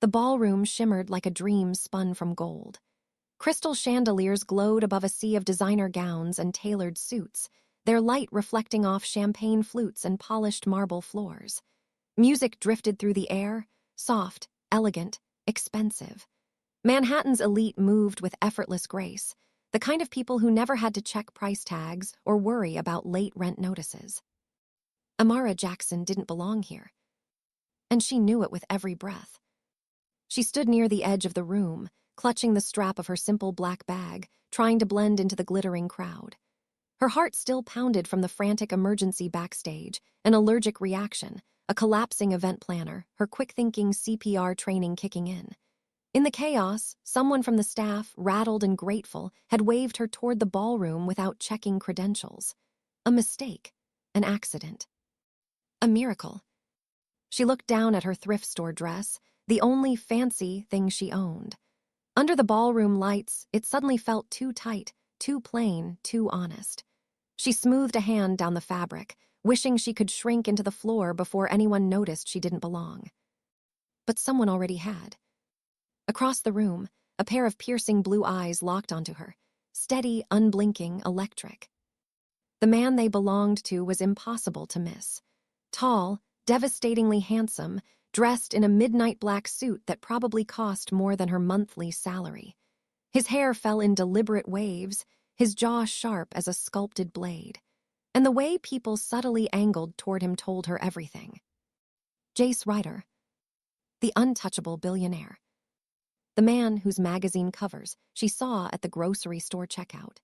The ballroom shimmered like a dream spun from gold. Crystal chandeliers glowed above a sea of designer gowns and tailored suits, their light reflecting off champagne flutes and polished marble floors. Music drifted through the air, soft, elegant, expensive. Manhattan's elite moved with effortless grace, the kind of people who never had to check price tags or worry about late rent notices. Amara Jackson didn't belong here, and she knew it with every breath. She stood near the edge of the room, clutching the strap of her simple black bag, trying to blend into the glittering crowd. Her heart still pounded from the frantic emergency backstage, an allergic reaction, a collapsing event planner, her quick-thinking CPR training kicking in. In the chaos, someone from the staff, rattled and grateful, had waved her toward the ballroom without checking credentials. A mistake. An accident. A miracle. She looked down at her thrift store dress, the only fancy thing she owned. Under the ballroom lights, it suddenly felt too tight, too plain, too honest. She smoothed a hand down the fabric, wishing she could shrink into the floor before anyone noticed she didn't belong. But someone already had. Across the room, a pair of piercing blue eyes locked onto her, steady, unblinking, electric. The man they belonged to was impossible to miss. Tall, devastatingly handsome, dressed in a midnight black suit that probably cost more than her monthly salary. His hair fell in deliberate waves, his jaw sharp as a sculpted blade. And the way people subtly angled toward him told her everything. Jace Ryder, the untouchable billionaire. The man whose magazine covers she saw at the grocery store checkout.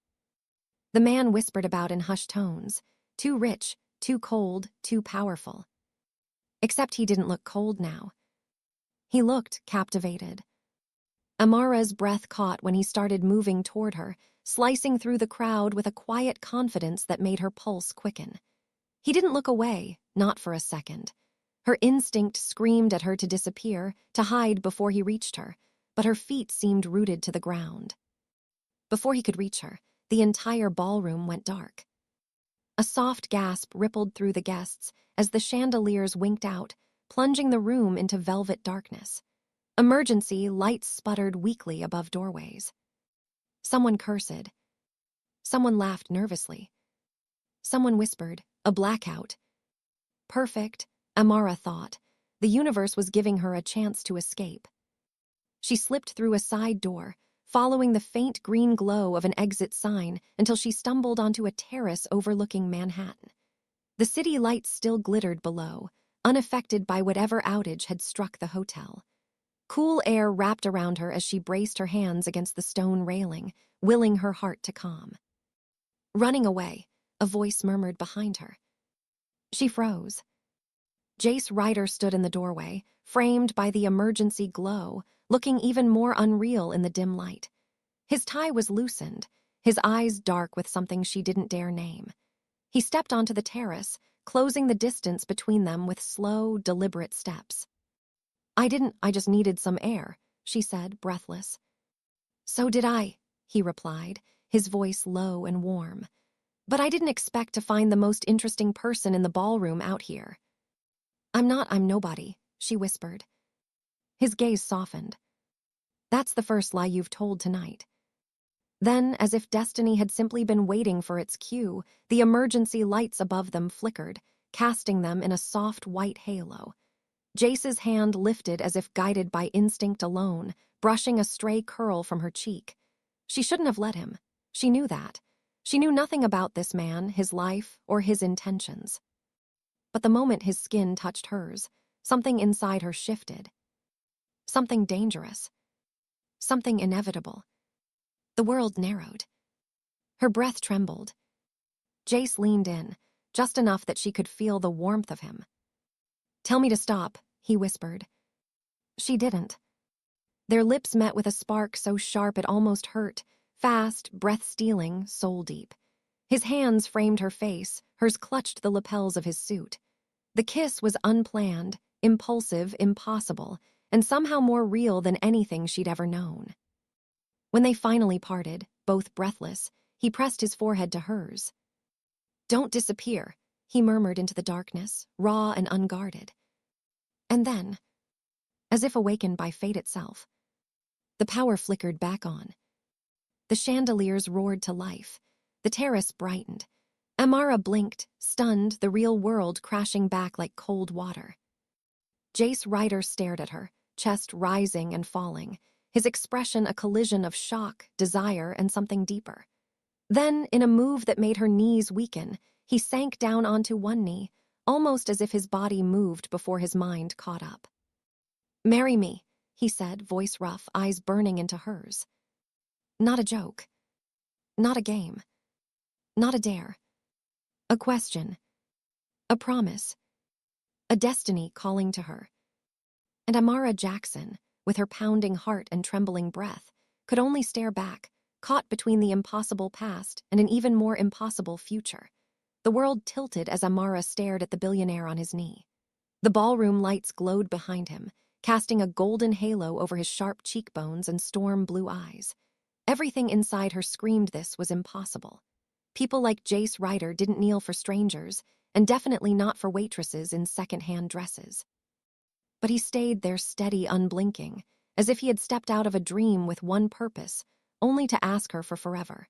The man whispered about in hushed tones, too rich, too cold, too powerful. Except he didn't look cold now. He looked captivated. Amara's breath caught when he started moving toward her, slicing through the crowd with a quiet confidence that made her pulse quicken. He didn't look away, not for a second. Her instinct screamed at her to disappear, to hide before he reached her, but her feet seemed rooted to the ground. Before he could reach her, the entire ballroom went dark. A soft gasp rippled through the guests as the chandeliers winked out, plunging the room into velvet darkness. Emergency lights sputtered weakly above doorways. Someone cursed. Someone laughed nervously. Someone whispered, "A blackout." Perfect, Amara thought. The universe was giving her a chance to escape. She slipped through a side door, following the faint green glow of an exit sign until she stumbled onto a terrace overlooking Manhattan. The city lights still glittered below, unaffected by whatever outage had struck the hotel. Cool air wrapped around her as she braced her hands against the stone railing, willing her heart to calm. Running away, a voice murmured behind her. She froze. Jace Ryder stood in the doorway, framed by the emergency glow, looking even more unreal in the dim light. His tie was loosened, his eyes dark with something she didn't dare name. He stepped onto the terrace, closing the distance between them with slow, deliberate steps. I just needed some air," she said, breathless. "So did I," he replied, his voice low and warm. "But I didn't expect to find the most interesting person in the ballroom out here." I'm nobody," she whispered. His gaze softened. "That's the first lie you've told tonight." Then, as if destiny had simply been waiting for its cue, the emergency lights above them flickered, casting them in a soft white halo. Jace's hand lifted as if guided by instinct alone, brushing a stray curl from her cheek. She shouldn't have let him. She knew that. She knew nothing about this man, his life, or his intentions. But the moment his skin touched hers, something inside her shifted. Something dangerous. Something inevitable. The world narrowed. Her breath trembled. Jace leaned in, just enough that she could feel the warmth of him. "Tell me to stop," he whispered. She didn't. Their lips met with a spark so sharp it almost hurt, fast, breath-stealing, soul-deep. His hands framed her face, hers clutched the lapels of his suit. The kiss was unplanned, impulsive, impossible, and somehow more real than anything she'd ever known. When they finally parted, both breathless, he pressed his forehead to hers. "Don't disappear," he murmured into the darkness, raw and unguarded. And then, as if awakened by fate itself. The power flickered back on. The chandeliers roared to life. The terrace brightened. Amara blinked, stunned, the real world crashing back like cold water. Jace Ryder stared at her, chest rising and falling, his expression a collision of shock, desire, and something deeper. Then, in a move that made her knees weaken, he sank down onto one knee, almost as if his body moved before his mind caught up. "Marry me," he said, voice rough, eyes burning into hers. Not a joke. Not a game. Not a dare. A question. A promise. A destiny calling to her. And Amara Jackson, with her pounding heart and trembling breath, could only stare back, caught between the impossible past and an even more impossible future. The world tilted as Amara stared at the billionaire on his knee. The ballroom lights glowed behind him, casting a golden halo over his sharp cheekbones and storm blue eyes. Everything inside her screamed this was impossible. People like Jace Ryder didn't kneel for strangers, and definitely not for waitresses in second-hand dresses. But he stayed there steady, unblinking, as if he had stepped out of a dream with one purpose, only to ask her for forever.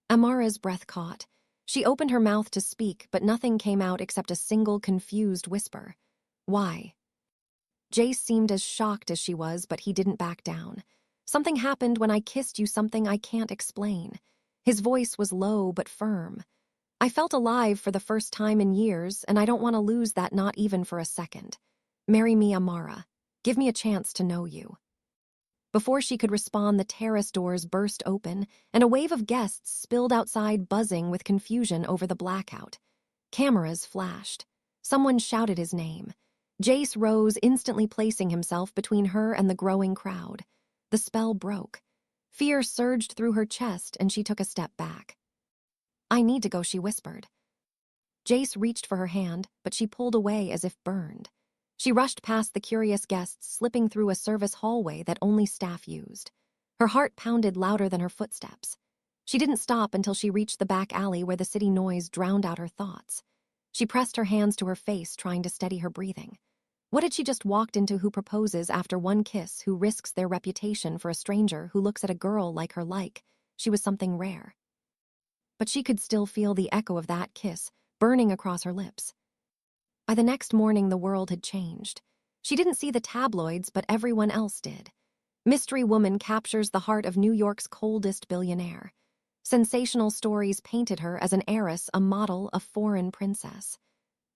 Amara's breath caught. She opened her mouth to speak, but nothing came out except a single confused whisper. "Why?" Jace seemed as shocked as she was, but he didn't back down. "Something happened when I kissed you, something I can't explain." His voice was low but firm. "I felt alive for the first time in years, and I don't want to lose that, not even for a second. Marry me, Amara. Give me a chance to know you." Before she could respond, the terrace doors burst open, and a wave of guests spilled outside, buzzing with confusion over the blackout. Cameras flashed. Someone shouted his name. Jace rose, instantly placing himself between her and the growing crowd. The spell broke. Fear surged through her chest, and she took a step back. "I need to go," she whispered. Jace reached for her hand, but she pulled away as if burned. She rushed past the curious guests, slipping through a service hallway that only staff used. Her heart pounded louder than her footsteps. She didn't stop until she reached the back alley where the city noise drowned out her thoughts. She pressed her hands to her face, trying to steady her breathing. What had she just walked into? Who proposes after one kiss, who risks their reputation for a stranger who looks at a girl like her like she was something rare? But she could still feel the echo of that kiss burning across her lips. By the next morning, the world had changed. She didn't see the tabloids, but everyone else did. Mystery woman captures the heart of New York's coldest billionaire. Sensational stories painted her as an heiress, a model, a foreign princess.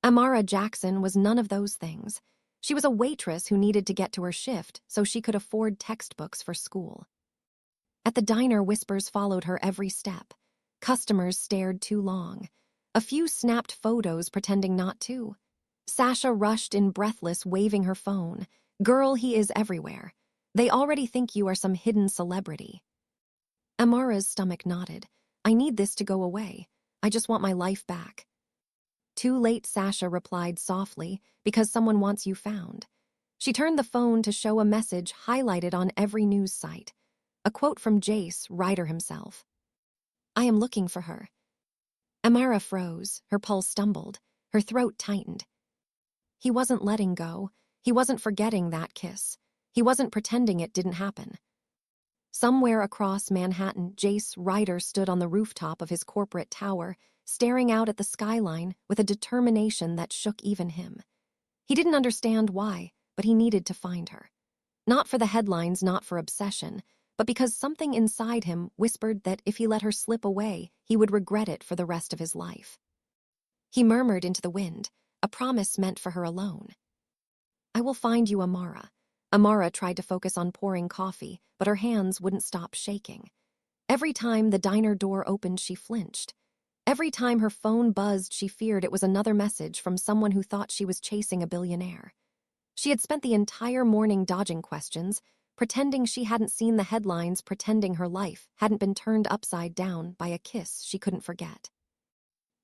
Amara Jackson was none of those things. She was a waitress who needed to get to her shift so she could afford textbooks for school. At the diner, whispers followed her every step. Customers stared too long. A few snapped photos pretending not to. Sasha rushed in, breathless, waving her phone. "Girl, he is everywhere. They already think you are some hidden celebrity." Amara's stomach knotted. "I need this to go away. I just want my life back." "Too late," Sasha replied softly, "because someone wants you found." She turned the phone to show a message highlighted on every news site. A quote from Jace Ryder himself. "I am looking for her." Amara froze, her pulse stumbled, her throat tightened. He wasn't letting go. He wasn't forgetting that kiss. He wasn't pretending it didn't happen. Somewhere across Manhattan, Jace Ryder stood on the rooftop of his corporate tower, staring out at the skyline with a determination that shook even him. He didn't understand why, but he needed to find her. Not for the headlines, not for obsession, but because something inside him whispered that if he let her slip away, he would regret it for the rest of his life. He murmured into the wind, a promise meant for her alone. "I will find you, Amara." Amara tried to focus on pouring coffee, but her hands wouldn't stop shaking. Every time the diner door opened, she flinched. Every time her phone buzzed, she feared it was another message from someone who thought she was chasing a billionaire. She had spent the entire morning dodging questions, pretending she hadn't seen the headlines, pretending her life hadn't been turned upside down by a kiss she couldn't forget.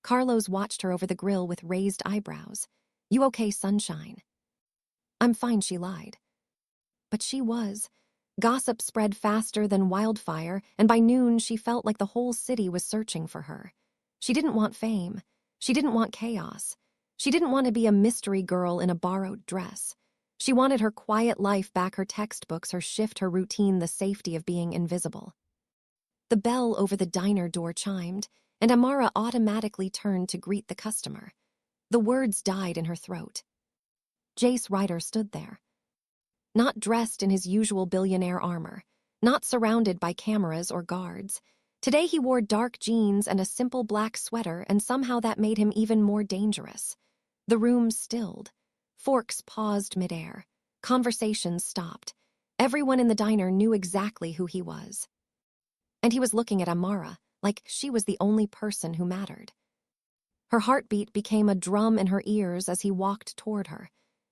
Carlos watched her over the grill with raised eyebrows. "You okay, sunshine?" "I'm fine," she lied. But she was. Gossip spread faster than wildfire, and by noon she felt like the whole city was searching for her. She didn't want fame. She didn't want chaos. She didn't want to be a mystery girl in a borrowed dress. She wanted her quiet life back, her textbooks, her shift, her routine, the safety of being invisible. The bell over the diner door chimed, and Amara automatically turned to greet the customer. The words died in her throat. Jace Ryder stood there. Not dressed in his usual billionaire armor, not surrounded by cameras or guards. Today he wore dark jeans and a simple black sweater, and somehow that made him even more dangerous. The room stilled. Forks paused midair. Conversations stopped. Everyone in the diner knew exactly who he was. And he was looking at Amara like she was the only person who mattered. Her heartbeat became a drum in her ears as he walked toward her.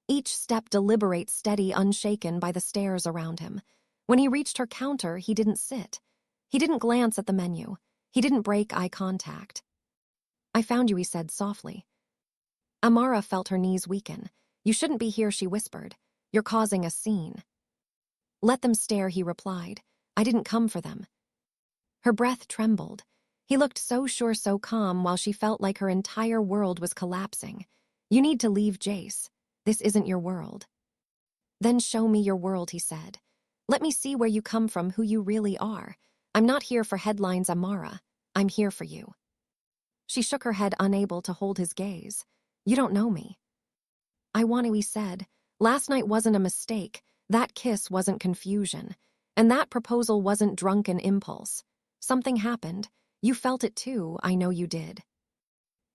Each step deliberate, steady, unshaken by the stares around him. When he reached her counter, he didn't sit. He didn't glance at the menu. He didn't break eye contact. "I found you," he said softly. Amara felt her knees weaken. "You shouldn't be here," she whispered. "You're causing a scene." "Let them stare," he replied. "I didn't come for them." Her breath trembled. He looked so sure, so calm, while she felt like her entire world was collapsing. "You need to leave, Jace. This isn't your world." "Then show me your world," he said. "Let me see where you come from, who you really are. I'm not here for headlines, Amara. I'm here for you." She shook her head, unable to hold his gaze. "You don't know me." "I want to," he said. "Last night wasn't a mistake. That kiss wasn't confusion. And that proposal wasn't drunken impulse. Something happened. You felt it too, I know you did."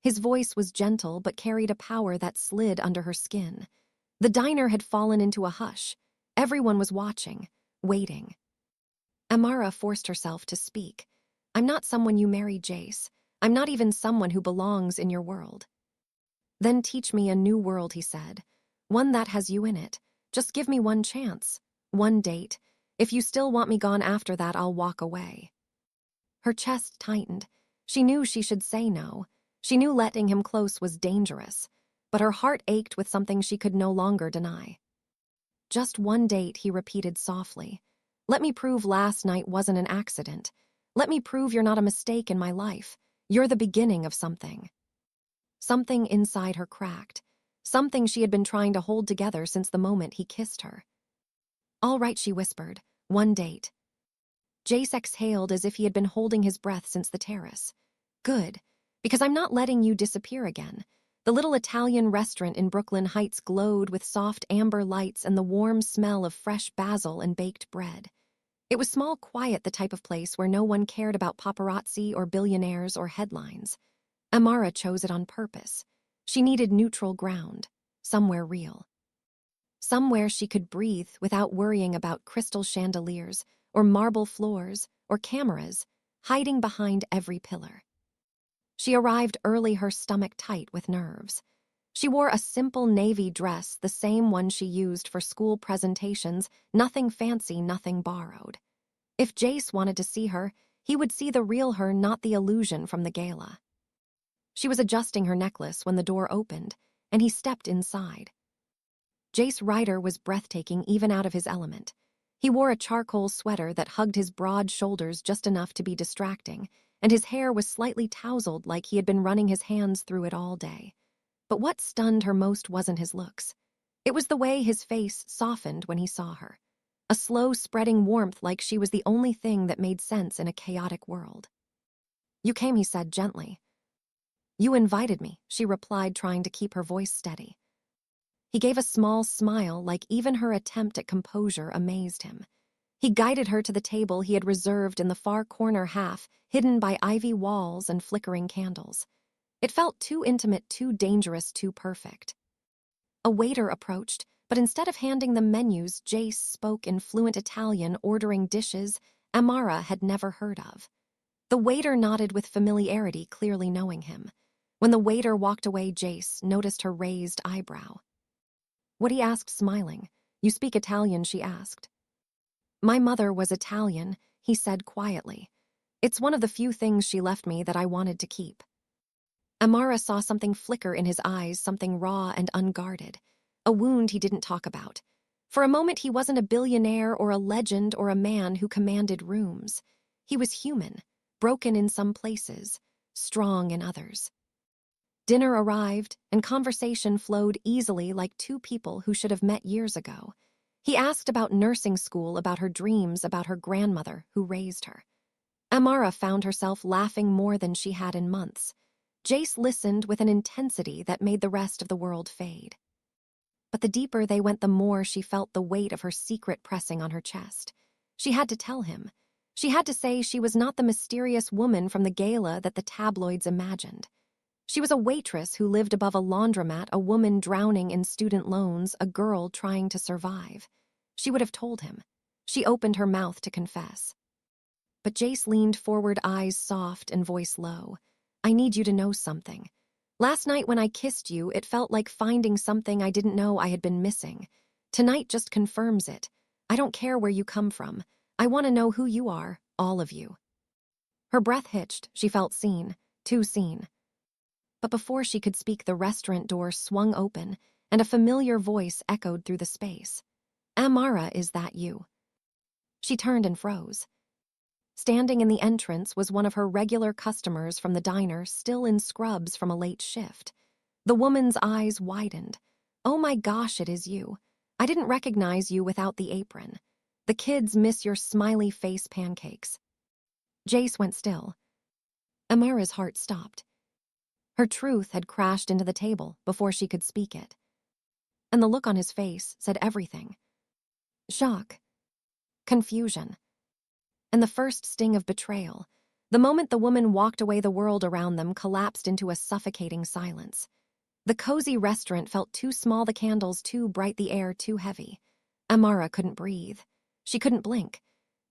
His voice was gentle but carried a power that slid under her skin. The diner had fallen into a hush. Everyone was watching, waiting. Amara forced herself to speak. "I'm not someone you marry, Jace. I'm not even someone who belongs in your world." "Then teach me a new world," he said. "One that has you in it. Just give me one chance. One date. If you still want me gone after that, I'll walk away." Her chest tightened. She knew she should say no. She knew letting him close was dangerous. But her heart ached with something she could no longer deny. "Just one date," he repeated softly. "Let me prove last night wasn't an accident. Let me prove you're not a mistake in my life. You're the beginning of something." Something inside her cracked. Something she had been trying to hold together since the moment he kissed her. "All right," she whispered. "One date." Jace exhaled as if he had been holding his breath since the terrace. "Good, because I'm not letting you disappear again." The little Italian restaurant in Brooklyn Heights glowed with soft amber lights and the warm smell of fresh basil and baked bread. It was small, quiet, the type of place where no one cared about paparazzi or billionaires or headlines. Amara chose it on purpose. She needed neutral ground, somewhere real. Somewhere she could breathe without worrying about crystal chandeliers or marble floors or cameras hiding behind every pillar. She arrived early, her stomach tight with nerves. She wore a simple navy dress, the same one she used for school presentations, nothing fancy, nothing borrowed. If Jace wanted to see her, he would see the real her, not the illusion from the gala. She was adjusting her necklace when the door opened, and he stepped inside. Jace Ryder was breathtaking even out of his element. He wore a charcoal sweater that hugged his broad shoulders just enough to be distracting, and his hair was slightly tousled like he had been running his hands through it all day. But what stunned her most wasn't his looks. It was the way his face softened when he saw her. A slow spreading warmth, like she was the only thing that made sense in a chaotic world. "You came," he said gently. "You invited me," she replied, trying to keep her voice steady. He gave a small smile, like even her attempt at composure amazed him. He guided her to the table he had reserved in the far corner, half hidden by ivy walls and flickering candles. It felt too intimate, too dangerous, too perfect. A waiter approached, but instead of handing them menus, Jace spoke in fluent Italian, ordering dishes Amara had never heard of. The waiter nodded with familiarity, clearly knowing him. When the waiter walked away, Jace noticed her raised eyebrow. "What?" he asked, smiling. "You speak Italian?" she asked. "My mother was Italian," he said quietly. "It's one of the few things she left me that I wanted to keep." Amara saw something flicker in his eyes, something raw and unguarded. A wound he didn't talk about. For a moment, he wasn't a billionaire or a legend or a man who commanded rooms. He was human, broken in some places, strong in others. Dinner arrived, and conversation flowed easily like two people who should have met years ago. He asked about nursing school, about her dreams, about her grandmother who raised her. Amara found herself laughing more than she had in months. Jace listened with an intensity that made the rest of the world fade. But the deeper they went, the more she felt the weight of her secret pressing on her chest. She had to tell him. She had to say she was not the mysterious woman from the gala that the tabloids imagined. She was a waitress who lived above a laundromat, a woman drowning in student loans, a girl trying to survive. She would have told him. She opened her mouth to confess. But Jace leaned forward, eyes soft and voice low. I need you to know something. Last night when I kissed you, it felt like finding something I didn't know I had been missing. Tonight just confirms it. I don't care where you come from. I want to know who you are, all of you. Her breath hitched. She felt seen, too seen. But before she could speak, the restaurant door swung open, and a familiar voice echoed through the space. Amara, is that you? She turned and froze. Standing in the entrance was one of her regular customers from the diner, still in scrubs from a late shift. The woman's eyes widened. Oh my gosh, it is you. I didn't recognize you without the apron. The kids miss your smiley face pancakes. Jace went still. Amara's heart stopped. Her truth had crashed into the table before she could speak it. And the look on his face said everything. Shock. Confusion. And the first sting of betrayal. The moment the woman walked away, the world around them collapsed into a suffocating silence. The cozy restaurant felt too small, the candles too bright, the air too heavy. Amara couldn't breathe. She couldn't blink.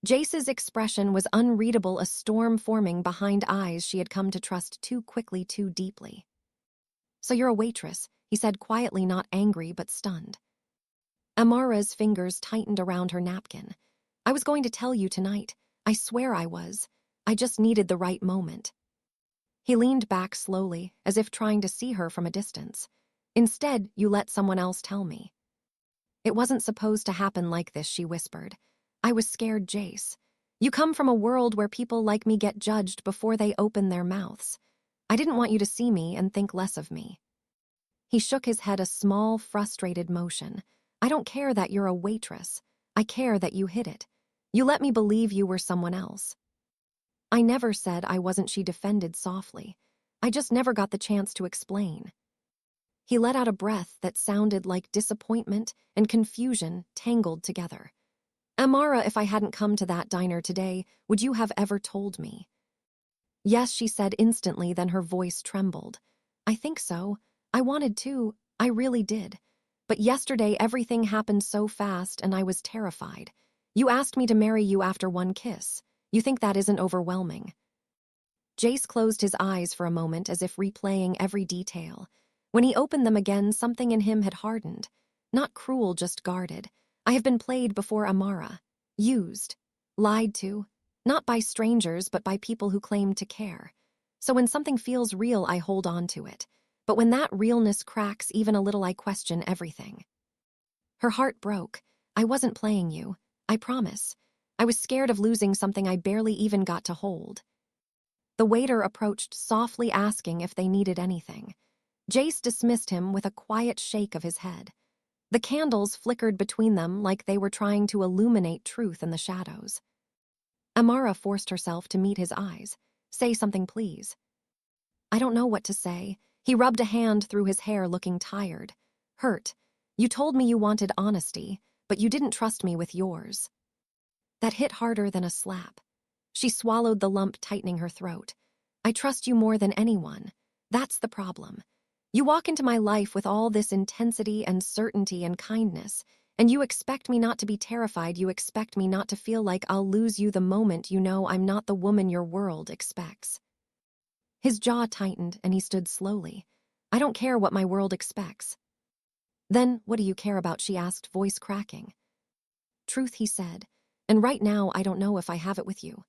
Jace's expression was unreadable, a storm forming behind eyes she had come to trust too quickly, too deeply. So you're a waitress, he said quietly, not angry but stunned. Amara's fingers tightened around her napkin. I was going to tell you tonight. I swear I was. I just needed the right moment. He leaned back slowly, as if trying to see her from a distance. Instead, you let someone else tell me. It wasn't supposed to happen like this, she whispered. I was scared, Jace. You come from a world where people like me get judged before they open their mouths. I didn't want you to see me and think less of me. He shook his head, a small, frustrated motion. I don't care that you're a waitress. I care that you hid it. You let me believe you were someone else. I never said I wasn't, she defended softly. I just never got the chance to explain. He let out a breath that sounded like disappointment and confusion tangled together. Amara, if I hadn't come to that diner today, would you have ever told me? Yes, she said instantly, then her voice trembled. I think so. I wanted to. I really did. But yesterday everything happened so fast and I was terrified. You asked me to marry you after one kiss. You think that isn't overwhelming? Jace closed his eyes for a moment, as if replaying every detail. When he opened them again, something in him had hardened. Not cruel, just guarded. I have been played before, Amara. Used. Lied to. Not by strangers, but by people who claim to care. So when something feels real, I hold on to it. But when that realness cracks even a little, I question everything. Her heart broke. I wasn't playing you. I promise. I was scared of losing something I barely even got to hold. The waiter approached softly, asking if they needed anything. Jace dismissed him with a quiet shake of his head. The candles flickered between them like they were trying to illuminate truth in the shadows. Amara forced herself to meet his eyes. Say something, please. I don't know what to say. He rubbed a hand through his hair, looking tired. Hurt. You told me you wanted honesty, but you didn't trust me with yours. That hit harder than a slap. She swallowed the lump, tightening her throat. I trust you more than anyone. That's the problem. You walk into my life with all this intensity and certainty and kindness, and you expect me not to be terrified. You expect me not to feel like I'll lose you the moment you know I'm not the woman your world expects. His jaw tightened and he stood slowly. I don't care what my world expects. Then, what do you care about? She asked, voice cracking. Truth, he said, and right now I don't know if I have it with you.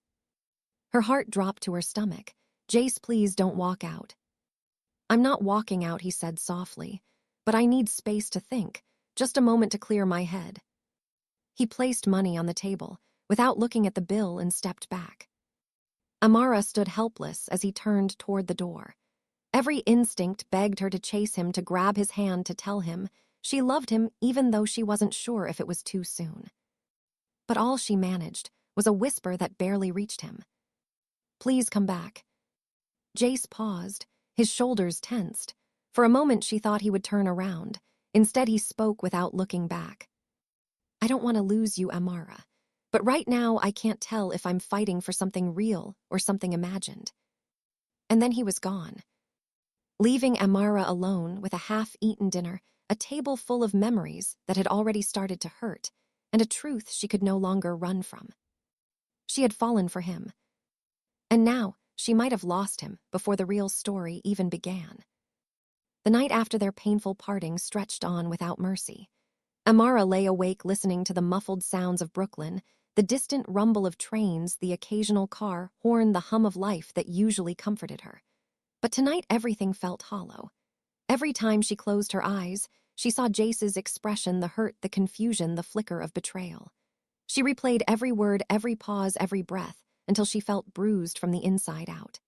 Her heart dropped to her stomach. Jace, please don't walk out. I'm not walking out, he said softly, but I need space to think, just a moment to clear my head. He placed money on the table, without looking at the bill, and stepped back. Amara stood helpless as he turned toward the door. Every instinct begged her to chase him, to grab his hand, to tell him she loved him even though she wasn't sure if it was too soon. But all she managed was a whisper that barely reached him. "Please come back." Jace paused, his shoulders tensed. For a moment she thought he would turn around. Instead he spoke without looking back. "I don't want to lose you, Amara. But right now I can't tell if I'm fighting for something real or something imagined." And then he was gone, leaving Amara alone with a half-eaten dinner, a table full of memories that had already started to hurt, and a truth she could no longer run from. She had fallen for him. And now she might have lost him before the real story even began. The night after their painful parting stretched on without mercy. Amara lay awake listening to the muffled sounds of Brooklyn, the distant rumble of trains, the occasional car horn, the hum of life that usually comforted her. But tonight everything felt hollow. Every time she closed her eyes, she saw Jace's expression, the hurt, the confusion, the flicker of betrayal. She replayed every word, every pause, every breath, until she felt bruised from the inside out.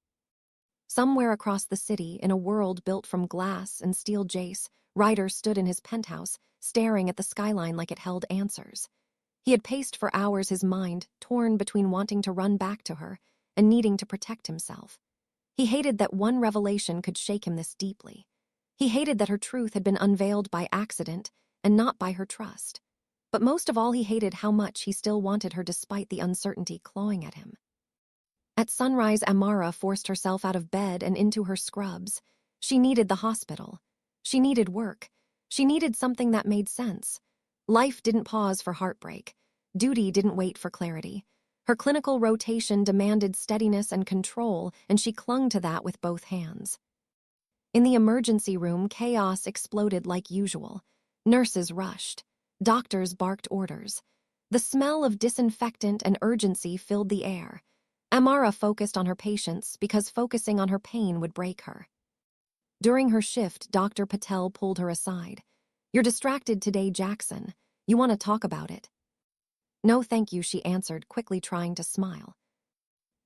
Somewhere across the city, in a world built from glass and steel, Jace, Ryder, stood in his penthouse, staring at the skyline like it held answers. He had paced for hours, his mind torn between wanting to run back to her and needing to protect himself. He hated that one revelation could shake him this deeply. He hated that her truth had been unveiled by accident and not by her trust. But most of all, he hated how much he still wanted her despite the uncertainty clawing at him. At sunrise, Amara forced herself out of bed and into her scrubs. She needed the hospital. She needed work. She needed something that made sense. Life didn't pause for heartbreak. Duty didn't wait for clarity. Her clinical rotation demanded steadiness and control, and she clung to that with both hands. In the emergency room, chaos exploded like usual. Nurses rushed. Doctors barked orders. The smell of disinfectant and urgency filled the air. Amara focused on her patients because focusing on her pain would break her. During her shift, Dr. Patel pulled her aside. "You're distracted today, Jackson. You want to talk about it?" "No, thank you," she answered, quickly trying to smile.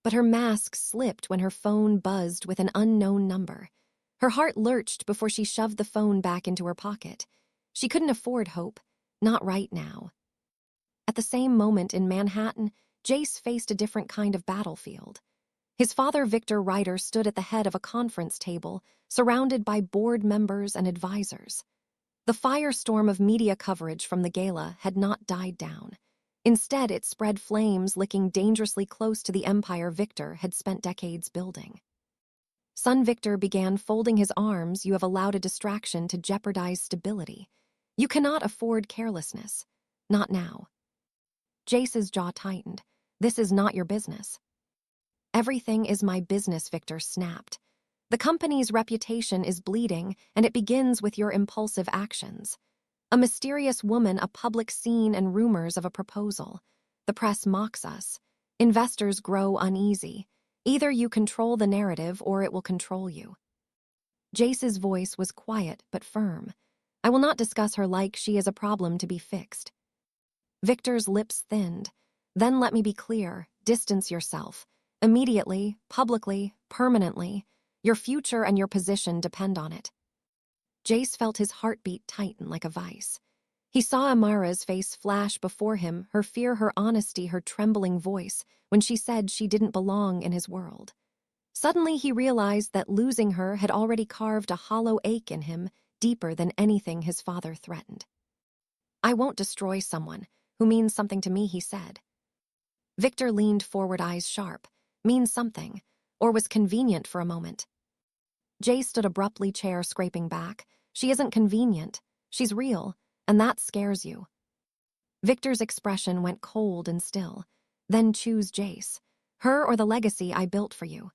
But her mask slipped when her phone buzzed with an unknown number. Her heart lurched before she shoved the phone back into her pocket. She couldn't afford hope, not right now. At the same moment in Manhattan, Jace faced a different kind of battlefield. His father, Victor Ryder, stood at the head of a conference table, surrounded by board members and advisors. The firestorm of media coverage from the gala had not died down. Instead, it spread flames, licking dangerously close to the empire Victor had spent decades building. Son Victor began folding his arms. "You have allowed a distraction to jeopardize stability. You cannot afford carelessness. Not now." Jace's jaw tightened. "This is not your business." "Everything is my business," Victor snapped. "The company's reputation is bleeding, and it begins with your impulsive actions. A mysterious woman, a public scene, and rumors of a proposal. The press mocks us. Investors grow uneasy. Either you control the narrative or it will control you." Jace's voice was quiet but firm. "I will not discuss her like she is a problem to be fixed." Victor's lips thinned. "Then let me be clear. Distance yourself. Immediately, publicly, permanently. Your future and your position depend on it." Jace felt his heartbeat tighten like a vice. He saw Amara's face flash before him, her fear, her honesty, her trembling voice, when she said she didn't belong in his world. Suddenly he realized that losing her had already carved a hollow ache in him, deeper than anything his father threatened. "I won't destroy someone who means something to me," he said. Victor leaned forward, eyes sharp. "Means something, or was convenient for a moment." Jace stood abruptly, chair scraping back. "She isn't convenient. She's real, and that scares you." Victor's expression went cold and still. "Then choose Jace. Her or the legacy I built for you."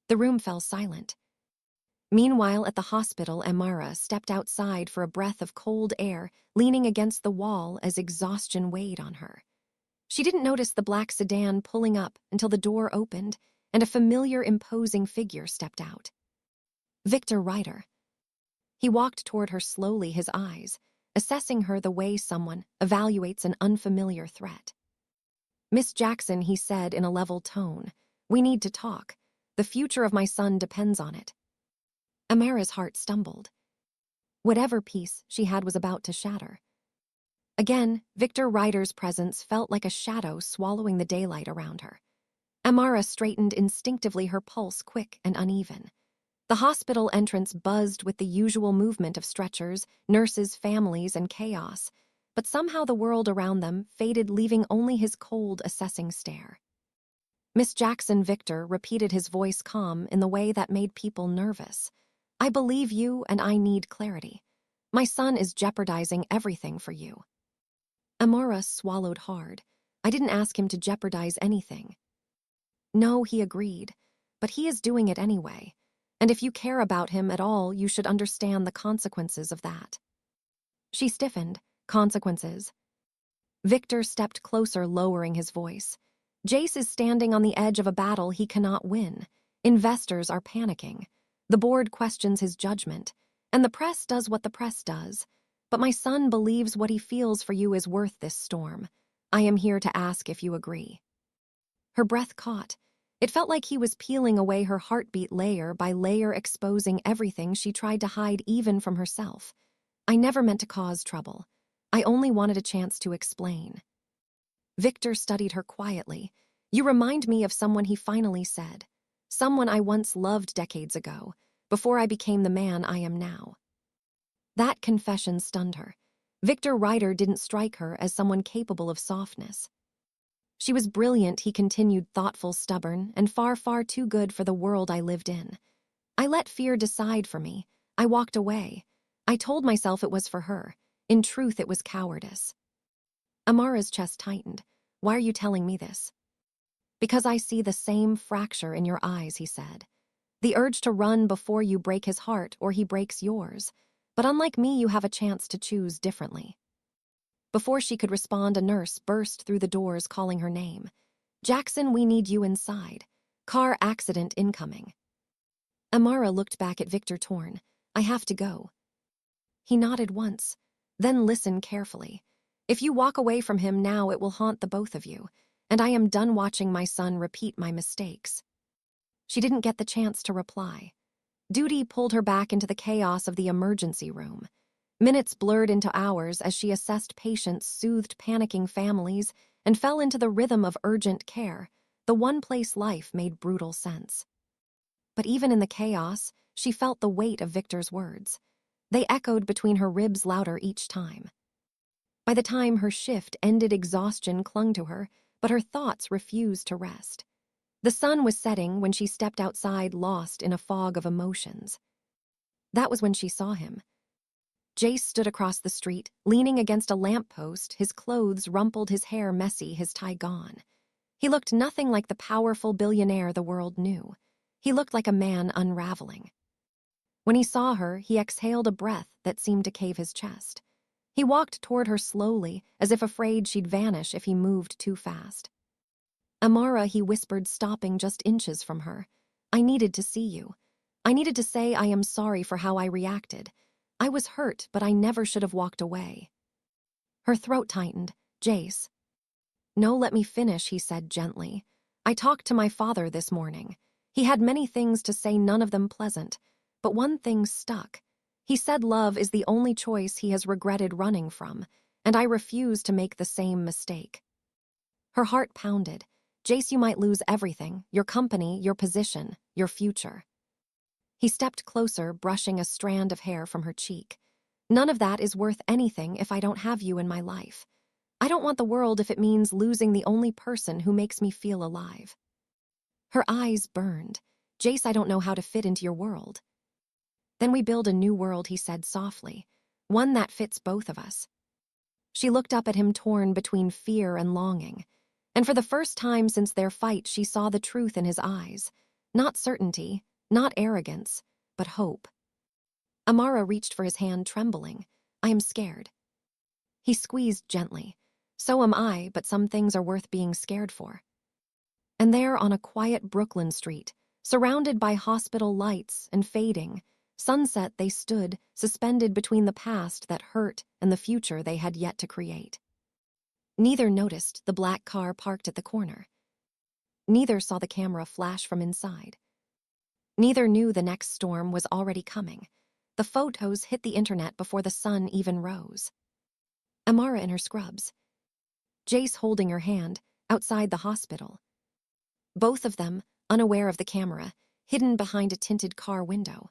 The room fell silent. Meanwhile, at the hospital, Amara stepped outside for a breath of cold air, leaning against the wall as exhaustion weighed on her. She didn't notice the black sedan pulling up until the door opened and a familiar, imposing figure stepped out. Victor Ryder. He walked toward her slowly, his eyes assessing her the way someone evaluates an unfamiliar threat. "Miss Jackson," he said in a level tone, "we need to talk. The future of my son depends on it." Amara's heart stumbled. Whatever peace she had was about to shatter. Again, Victor Ryder's presence felt like a shadow swallowing the daylight around her. Amara straightened instinctively, her pulse quick and uneven. The hospital entrance buzzed with the usual movement of stretchers, nurses, families, and chaos, but somehow the world around them faded, leaving only his cold, assessing stare. Miss Jackson, Victor repeated, his voice calm in the way that made people nervous. I believe you, and I need clarity. My son is jeopardizing everything for you. Amara swallowed hard. I didn't ask him to jeopardize anything. No, he agreed, but he is doing it anyway. And if you care about him at all, you should understand the consequences of that. She stiffened. Consequences. Victor stepped closer, lowering his voice. Jace is standing on the edge of a battle he cannot win. Investors are panicking. The board questions his judgment. And the press does what the press does. But my son believes what he feels for you is worth this storm. I am here to ask if you agree. Her breath caught. It felt like he was peeling away her heartbeat layer by layer, exposing everything she tried to hide even from herself. I never meant to cause trouble. I only wanted a chance to explain. Victor studied her quietly. You remind me of someone, he finally said. Someone I once loved decades ago, before I became the man I am now. That confession stunned her. Victor Ryder didn't strike her as someone capable of softness. She was brilliant, he continued, thoughtful, stubborn, and far, far too good for the world I lived in. I let fear decide for me. I walked away. I told myself it was for her. In truth, it was cowardice. Amara's chest tightened. Why are you telling me this? Because I see the same fracture in your eyes, he said. The urge to run before you break his heart or he breaks yours. But unlike me, you have a chance to choose differently. Before she could respond, a nurse burst through the doors calling her name. Jackson, we need you inside. Car accident incoming. Amara looked back at Victor, torn. I have to go. He nodded once. Then listen carefully. If you walk away from him now, it will haunt the both of you. And I am done watching my son repeat my mistakes. She didn't get the chance to reply. Duty pulled her back into the chaos of the emergency room. Minutes blurred into hours as she assessed patients, soothed panicking families, and fell into the rhythm of urgent care, the one place life made brutal sense. But even in the chaos, she felt the weight of Victor's words. They echoed between her ribs, louder each time. By the time her shift ended, exhaustion clung to her, but her thoughts refused to rest. The sun was setting when she stepped outside, lost in a fog of emotions. That was when she saw him. Jace stood across the street, leaning against a lamppost, his clothes rumpled, his hair messy, his tie gone. He looked nothing like the powerful billionaire the world knew. He looked like a man unraveling. When he saw her, he exhaled a breath that seemed to cave his chest. He walked toward her slowly, as if afraid she'd vanish if he moved too fast. Amara, he whispered, stopping just inches from her. I needed to see you. I needed to say I am sorry for how I reacted. I was hurt, but I never should have walked away. Her throat tightened. Jace. No, let me finish, he said gently. I talked to my father this morning. He had many things to say, none of them pleasant, but one thing stuck. He said love is the only choice he has regretted running from, and I refuse to make the same mistake. Her heart pounded. Jace, you might lose everything, your company, your position, your future. He stepped closer, brushing a strand of hair from her cheek. None of that is worth anything if I don't have you in my life. I don't want the world if it means losing the only person who makes me feel alive. Her eyes burned. Jace, I don't know how to fit into your world. Then we build a new world, he said softly. One that fits both of us. She looked up at him, torn between fear and longing. And for the first time since their fight, she saw the truth in his eyes. Not certainty, not arrogance, but hope. Amara reached for his hand, trembling. I am scared. He squeezed gently. So am I, but some things are worth being scared for. And there, on a quiet Brooklyn street, surrounded by hospital lights and fading sunset, they stood, suspended between the past that hurt and the future they had yet to create. Neither noticed the black car parked at the corner. Neither saw the camera flash from inside. Neither knew the next storm was already coming. The photos hit the internet before the sun even rose. Amara in her scrubs. Jace holding her hand, outside the hospital. Both of them, unaware of the camera, hidden behind a tinted car window.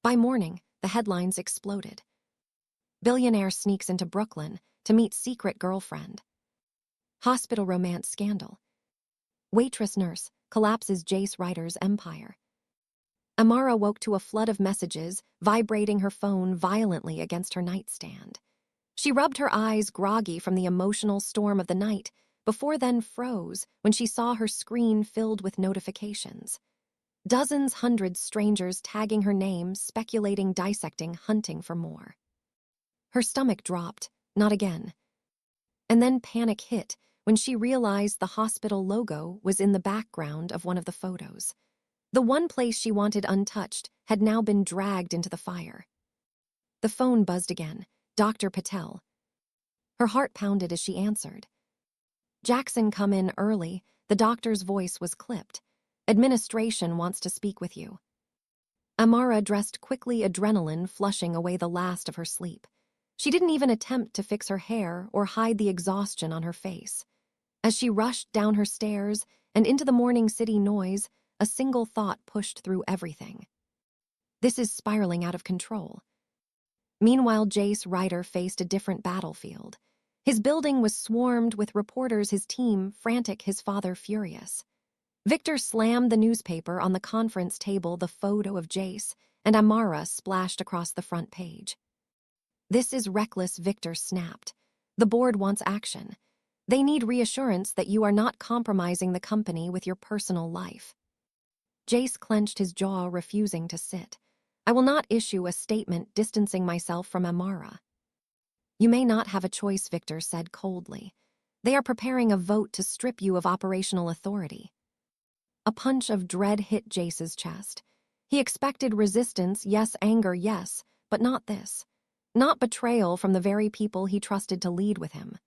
By morning, the headlines exploded. Billionaire sneaks into Brooklyn to meet secret girlfriend. Hospital romance scandal. Waitress nurse collapses Jace Ryder's empire. Amara woke to a flood of messages, vibrating her phone violently against her nightstand. She rubbed her eyes groggy from the emotional storm of the night, before then froze when she saw her screen filled with notifications. Dozens, hundreds strangers tagging her name, speculating, dissecting, hunting for more. Her stomach dropped, not again. And then panic hit when she realized the hospital logo was in the background of one of the photos. The one place she wanted untouched had now been dragged into the fire. The phone buzzed again. Dr. Patel. Her heart pounded as she answered. Jackson, come in early. The doctor's voice was clipped. Administration wants to speak with you. Amara dressed quickly, adrenaline flushing away the last of her sleep. She didn't even attempt to fix her hair or hide the exhaustion on her face. As she rushed down her stairs and into the morning city noise, a single thought pushed through everything. This is spiraling out of control. Meanwhile, Jace Ryder faced a different battlefield. His building was swarmed with reporters, his team frantic, his father furious. Victor slammed the newspaper on the conference table, the photo of Jace and Amara splashed across the front page. This is reckless, Victor snapped. The board wants action. They need reassurance that you are not compromising the company with your personal life. Jace clenched his jaw, refusing to sit. I will not issue a statement distancing myself from Amara. You may not have a choice, Victor said coldly. They are preparing a vote to strip you of operational authority. A punch of dread hit Jace's chest. He expected resistance, yes, anger, yes, but not this. Not betrayal from the very people he trusted to lead with him.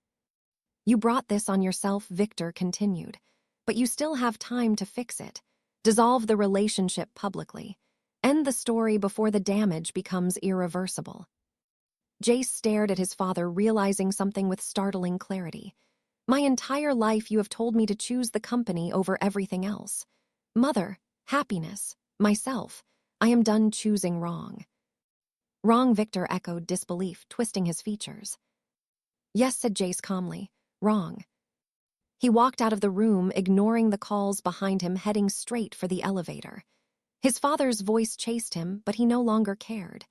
You brought this on yourself, Victor continued, but you still have time to fix it. Dissolve the relationship publicly. End the story before the damage becomes irreversible. Jace stared at his father, realizing something with startling clarity. My entire life you have told me to choose the company over everything else. Mother, happiness, myself. I am done choosing wrong. Wrong, Victor echoed, disbelief twisting his features. Yes, said Jace calmly. Wrong. He walked out of the room, ignoring the calls behind him, heading straight for the elevator. His father's voice chased him, but he no longer cared.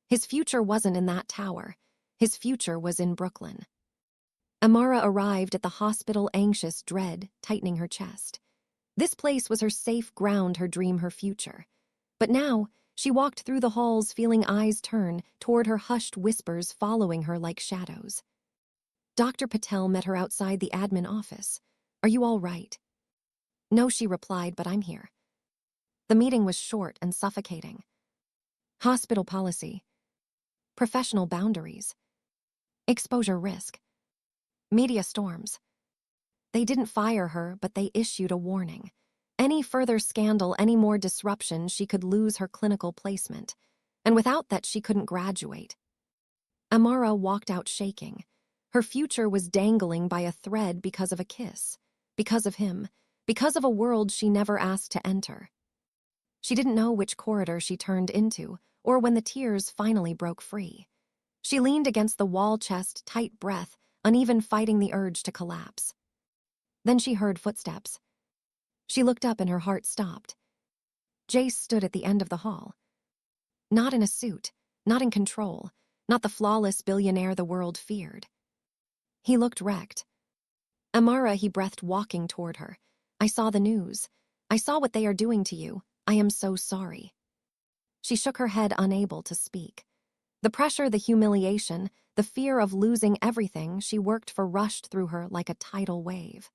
His future wasn't in that tower. His future was in Brooklyn. Amara arrived at the hospital, anxious, dread tightening her chest. This place was her safe ground, her dream, her future. But now, she walked through the halls, feeling eyes turn toward her, hushed whispers following her like shadows. Dr. Patel met her outside the admin office. Are you all right? No, she replied, but I'm here. The meeting was short and suffocating. Hospital policy. Professional boundaries. Exposure risk. Media storms. They didn't fire her, but they issued a warning. Any further scandal, any more disruption, she could lose her clinical placement. And without that, she couldn't graduate. Amara walked out shaking. Her future was dangling by a thread because of a kiss, because of him, because of a world she never asked to enter. She didn't know which corridor she turned into, or when the tears finally broke free. She leaned against the wall, chest tight, breath uneven, fighting the urge to collapse. Then she heard footsteps. She looked up and her heart stopped. Jace stood at the end of the hall. Not in a suit, not in control, not the flawless billionaire the world feared. He looked wrecked. Amara, he breathed, walking toward her. I saw the news. I saw what they are doing to you. I am so sorry. She shook her head, unable to speak. The pressure, the humiliation, the fear of losing everything she worked for rushed through her like a tidal wave.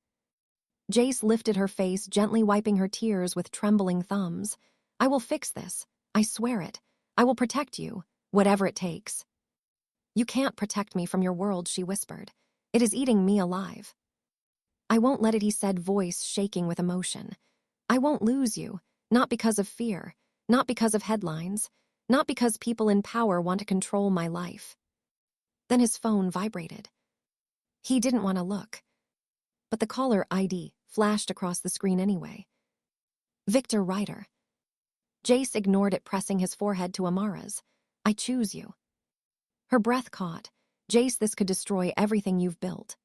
Jace lifted her face, gently wiping her tears with trembling thumbs. I will fix this. I swear it. I will protect you, whatever it takes. You can't protect me from your world, she whispered. It is eating me alive. I won't let it, he said, voice shaking with emotion. I won't lose you. Not because of fear, not because of headlines, not because people in power want to control my life. Then his phone vibrated. He didn't want to look, but the caller ID flashed across the screen anyway. Victor Ryder. Jace ignored it, pressing his forehead to Amara's. I choose you. Her breath caught. Jace, this could destroy everything you've built.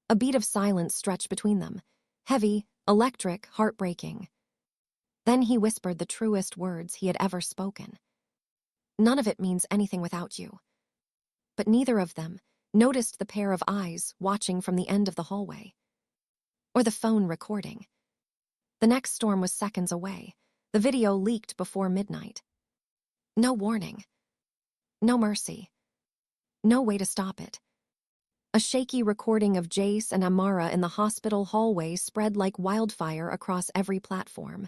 A beat of silence stretched between them. Heavy, electric, heartbreaking. Then he whispered the truest words he had ever spoken. None of it means anything without you. But neither of them noticed the pair of eyes watching from the end of the hallway. Or the phone recording. The next storm was seconds away. The video leaked before midnight. No warning. No mercy. No way to stop it. A shaky recording of Jace and Amara in the hospital hallway spread like wildfire across every platform.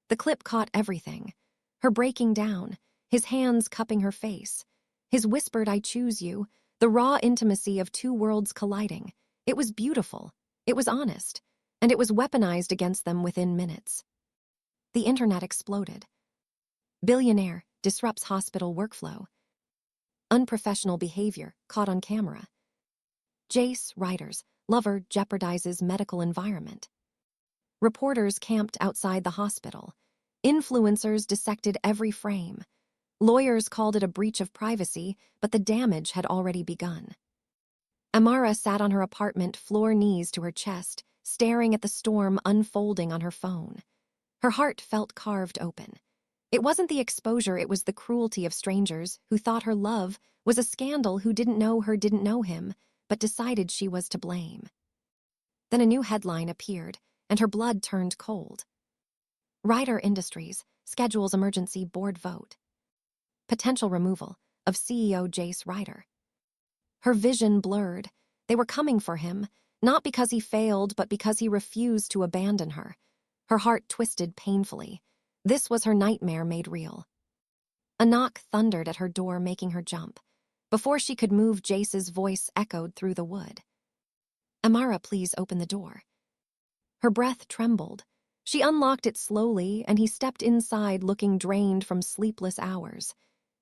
The clip caught everything. Her breaking down, his hands cupping her face, his whispered I choose you, the raw intimacy of two worlds colliding. It was beautiful, it was honest, and it was weaponized against them within minutes. The internet exploded. Billionaire disrupts hospital workflow. Unprofessional behavior caught on camera. Jace Ryder's lover jeopardizes medical environment. Reporters camped outside the hospital. Influencers dissected every frame. Lawyers called it a breach of privacy, but the damage had already begun. Amara sat on her apartment floor, knees to her chest, staring at the storm unfolding on her phone. Her heart felt carved open. It wasn't the exposure, it was the cruelty of strangers who thought her love was a scandal, who didn't know her, didn't know him, but decided she was to blame. Then a new headline appeared, and her blood turned cold. Ryder Industries schedules emergency board vote. Potential removal of CEO Jace Ryder. Her vision blurred. They were coming for him, not because he failed, but because he refused to abandon her. Her heart twisted painfully. This was her nightmare made real. A knock thundered at her door, making her jump. Before she could move, Jace's voice echoed through the wood. Amara, please open the door. Her breath trembled. She unlocked it slowly, and he stepped inside, looking drained from sleepless hours.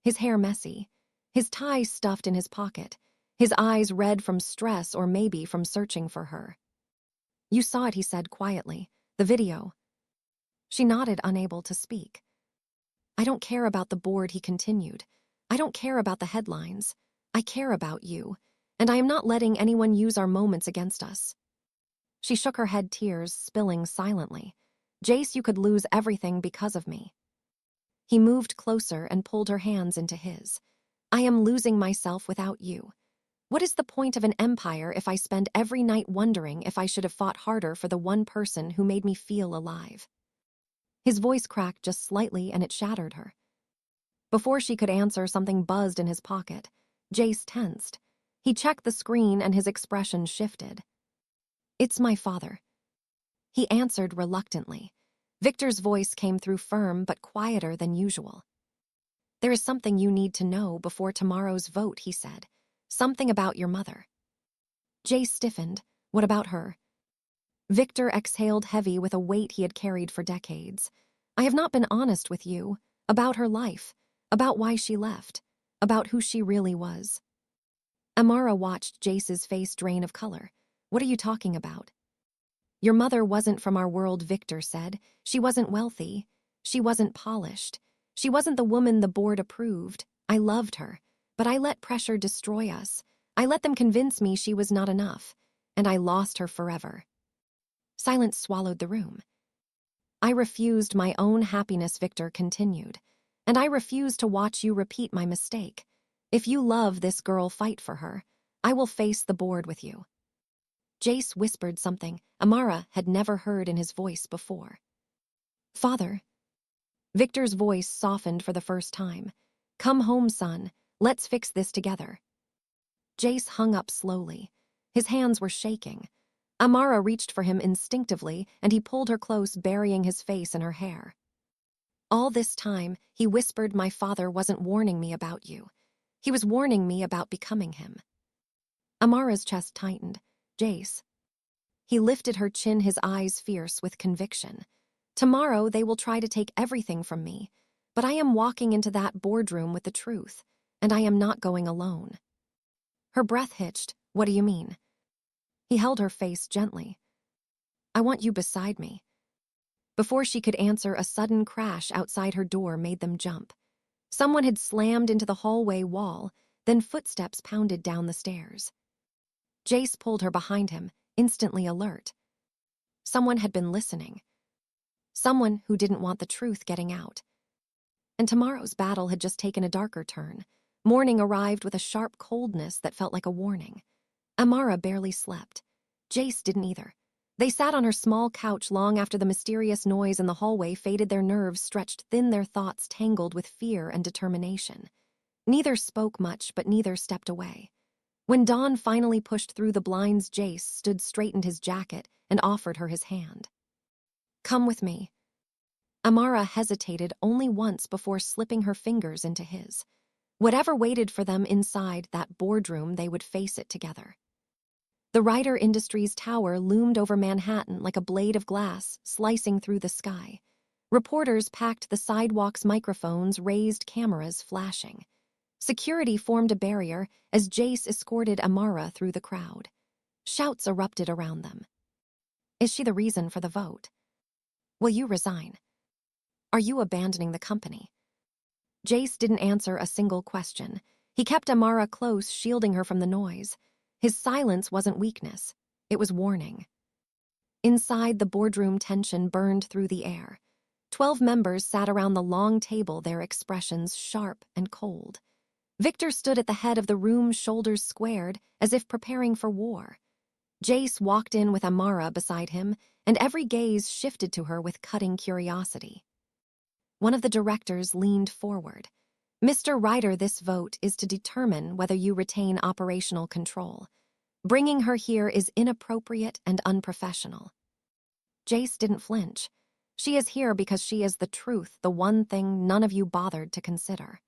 His hair messy, his tie stuffed in his pocket, his eyes red from stress or maybe from searching for her. You saw it, he said quietly. The video. She nodded, unable to speak. I don't care about the board, he continued. I don't care about the headlines. I care about you, and I am not letting anyone use our moments against us. She shook her head, tears spilling silently. Jace, you could lose everything because of me. He moved closer and pulled her hands into his. I am losing myself without you. What is the point of an empire if I spend every night wondering if I should have fought harder for the one person who made me feel alive? His voice cracked just slightly, and it shattered her. Before she could answer, something buzzed in his pocket. Jace tensed. He checked the screen, and his expression shifted. It's my father. He answered reluctantly. Victor's voice came through firm but quieter than usual. There is something you need to know before tomorrow's vote, he said. Something about your mother. Jace stiffened. What about her? Victor exhaled, heavy with a weight he had carried for decades. I have not been honest with you about her life, about why she left, about who she really was. Amara watched Jace's face drain of color. What are you talking about? Your mother wasn't from our world, Victor said. She wasn't wealthy. She wasn't polished. She wasn't the woman the board approved. I loved her, but I let pressure destroy us. I let them convince me she was not enough, and I lost her forever. Silence swallowed the room. I refused my own happiness, Victor continued, and I refuse to watch you repeat my mistake. If you love this girl, fight for her. I will face the board with you. Jace whispered something Amara had never heard in his voice before. Father. Victor's voice softened for the first time. Come home, son. Let's fix this together. Jace hung up slowly. His hands were shaking. Amara reached for him instinctively, and he pulled her close, burying his face in her hair. All this time, he whispered, my father wasn't warning me about you. He was warning me about becoming him. Amara's chest tightened. Jace. He lifted her chin, his eyes fierce with conviction. Tomorrow they will try to take everything from me, but I am walking into that boardroom with the truth, and I am not going alone." Her breath hitched. "What do you mean?" He held her face gently. "I want you beside me." Before she could answer, a sudden crash outside her door made them jump. Someone had slammed into the hallway wall, then footsteps pounded down the stairs. Jace pulled her behind him, instantly alert. Someone had been listening. Someone who didn't want the truth getting out. And tomorrow's battle had just taken a darker turn. Morning arrived with a sharp coldness that felt like a warning. Amara barely slept. Jace didn't either. They sat on her small couch long after the mysterious noise in the hallway faded. Their nerves stretched thin, their thoughts tangled with fear and determination. Neither spoke much, but neither stepped away. When dawn finally pushed through the blinds, Jace straightened his jacket and offered her his hand. "Come with me." Amara hesitated only once before slipping her fingers into his. Whatever waited for them inside that boardroom, they would face it together. The Ryder Industries tower loomed over Manhattan like a blade of glass slicing through the sky. Reporters packed the sidewalks, microphones raised, cameras flashing. Security formed a barrier as Jace escorted Amara through the crowd. Shouts erupted around them. "Is she the reason for the vote? Will you resign? Are you abandoning the company?" Jace didn't answer a single question. He kept Amara close, shielding her from the noise. His silence wasn't weakness. It was warning. Inside, the boardroom tension burned through the air. 12 members sat around the long table, their expressions sharp and cold. Victor stood at the head of the room, shoulders squared, as if preparing for war. Jace walked in with Amara beside him, and every gaze shifted to her with cutting curiosity. One of the directors leaned forward. "Mr. Ryder, this vote is to determine whether you retain operational control. Bringing her here is inappropriate and unprofessional." Jace didn't flinch. "She is here because she is the truth, the one thing none of you bothered to consider."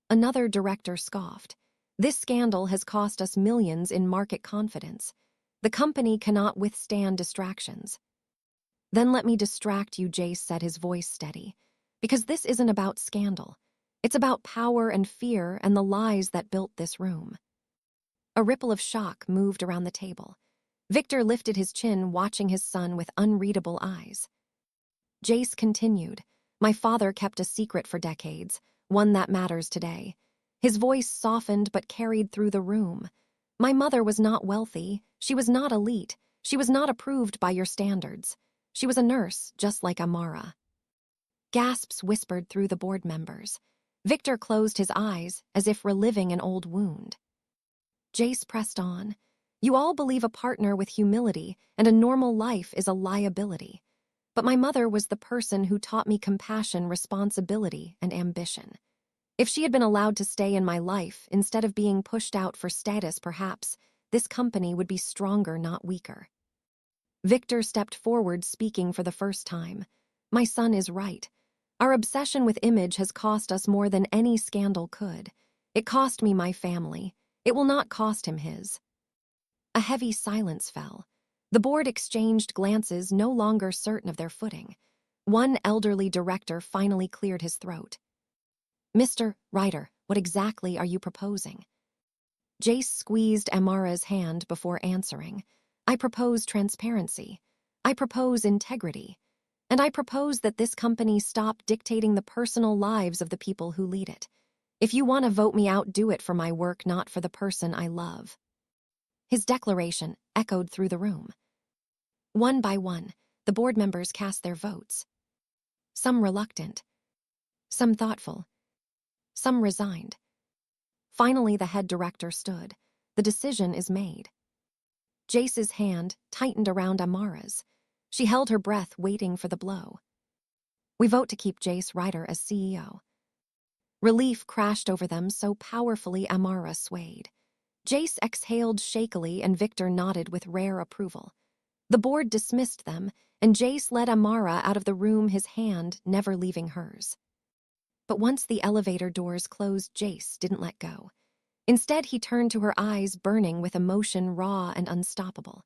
Another director scoffed. "This scandal has cost us millions in market confidence. The company cannot withstand distractions." "Then let me distract you," Jace said, his voice steady. "Because this isn't about scandal. It's about power and fear and the lies that built this room." A ripple of shock moved around the table. Victor lifted his chin, watching his son with unreadable eyes. Jace continued, "My father kept a secret for decades, one that matters today." His voice softened but carried through the room. "My mother was not wealthy. She was not elite. She was not approved by your standards. She was a nurse, just like Amara." Gasps whispered through the board members. Victor closed his eyes, as if reliving an old wound. Jace pressed on. "You all believe a partner with humility and a normal life is a liability. But my mother was the person who taught me compassion, responsibility, and ambition. If she had been allowed to stay in my life instead of being pushed out for status, perhaps this company would be stronger, not weaker." Victor stepped forward, speaking for the first time. "My son is right. Our obsession with image has cost us more than any scandal could. It cost me my family. It will not cost him his." A heavy silence fell. The board exchanged glances, no longer certain of their footing. One elderly director finally cleared his throat. "Mr. Ryder, what exactly are you proposing?" Jace squeezed Amara's hand before answering. "I propose transparency. I propose integrity. And I propose that this company stop dictating the personal lives of the people who lead it. If you want to vote me out, do it for my work, not for the person I love." His declaration echoed through the room. One by one, the board members cast their votes. Some reluctant, some thoughtful, some resigned. Finally, the head director stood. "The decision is made." Jace's hand tightened around Amara's. She held her breath, waiting for the blow. "We vote to keep Jace Ryder as CEO." Relief crashed over them so powerfully Amara swayed. Jace exhaled shakily and Victor nodded with rare approval. The board dismissed them, and Jace led Amara out of the room, his hand never leaving hers. But once the elevator doors closed, Jace didn't let go. Instead, he turned to her, eyes burning with emotion, raw and unstoppable.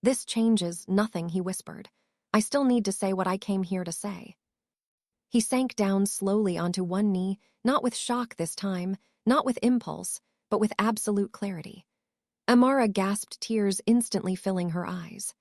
"This changes nothing," he whispered. I still need to say what I came here to say. He sank down slowly onto one knee, not with shock this time, not with impulse, but with absolute clarity. Amara gasped, tears instantly filling her eyes.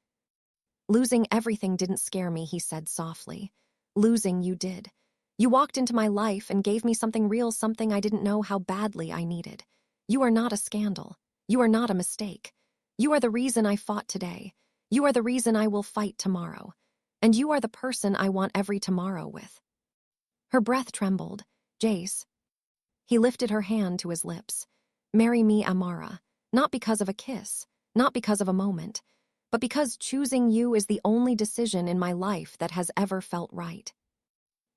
Losing everything didn't scare me, he said softly. Losing you did. You walked into my life and gave me something real, something I didn't know how badly I needed. You are not a scandal. You are not a mistake. You are the reason I fought today. You are the reason I will fight tomorrow. And you are the person I want every tomorrow with. Her breath trembled. Jace. He lifted her hand to his lips. Marry me, Amara. Not because of a kiss, not because of a moment, but because choosing you is the only decision in my life that has ever felt right.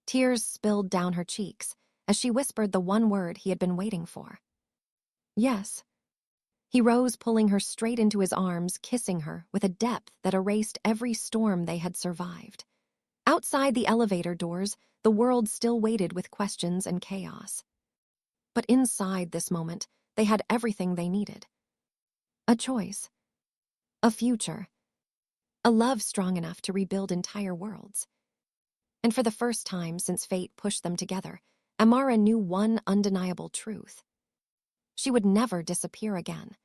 Tears spilled down her cheeks as she whispered the one word he had been waiting for. Yes. He rose, pulling her straight into his arms, kissing her with a depth that erased every storm they had survived. Outside the elevator doors, the world still waited with questions and chaos. But inside this moment, they had everything they needed. A choice. A future. A love strong enough to rebuild entire worlds. And for the first time since fate pushed them together, Amara knew one undeniable truth. She would never disappear again.